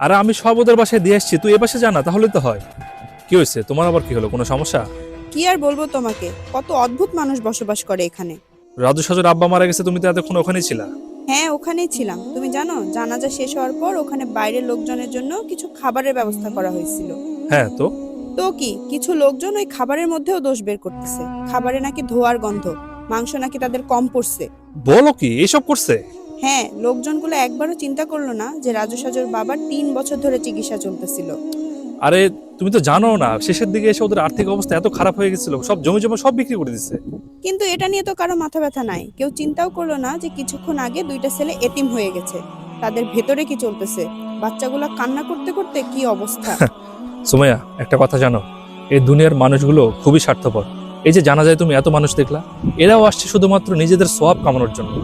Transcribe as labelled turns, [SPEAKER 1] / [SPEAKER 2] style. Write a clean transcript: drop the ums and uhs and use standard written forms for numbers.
[SPEAKER 1] আর আমি সব ওদের বাসায় দিয়ে আসছি, তুই এ পাশে জানা তাহলে তো হয়। কি হয়েছে তোমার, আবার কি হলো, কোনো সমস্যা?
[SPEAKER 2] কি আর বলবো তোমাকে, কত অদ্ভুত মানুষ বসবাস করে এখানে।
[SPEAKER 1] রাজু সাজুর আব্বা মারা গেছে, তুমি তো এতক্ষণ ওখানেই ছিলা।
[SPEAKER 2] হ্যাঁ, ওখানেই ছিলাম। তুমি জানো, জানাজা শেষ হওয়ার পর ওখানে বাইরের লোকজনের জন্য কিছু খাবারের ব্যবস্থা করা হয়েছিল।
[SPEAKER 1] হ্যাঁ তো?
[SPEAKER 2] তো কি, কিছু লোকজন ওই খাবারের মধ্যেও দোষ বের করতেছে। খাবারে নাকি ধোয়ার গন্ধ, মাংস নাকি তাদের কম পড়ছে।
[SPEAKER 1] বলো কি, এসব করছে?
[SPEAKER 2] হ্যাঁ, লোকজনগুলো একবারও চিন্তা করলো না যে রাজু সাজুর বাবার 3 বছর ধরে চিকিৎসা চলতেছিল।
[SPEAKER 1] আরে তুমি তো জানো না, শেষের দিকে এসে ওদের আর্থিক অবস্থা এত খারাপ হয়ে গেছিল, সব জমি জমা সব বিক্রি করে দিচ্ছে।
[SPEAKER 2] কিন্তু এটা নিয়ে তো কারো মাথা ব্যথা নাই। কেউ চিন্তাও করলো না যে কিছুক্ষণ আগে 2টা ছেলে এতিম হয়ে গেছে। তাদের ভেতরে কি চলতেছে, বাচ্চাগুলা কান্না করতে করতে কি অবস্থা।
[SPEAKER 1] সুমাইয়া, একটা কথা জানো, এই দুনিয়ার মানুষগুলো খুবই স্বার্থপর। এই যে জানা যায় তুমি এত মানুষ দেখলা, এরাও আসছে শুধুমাত্র নিজেদের সওয়াব কামানোর জন্য।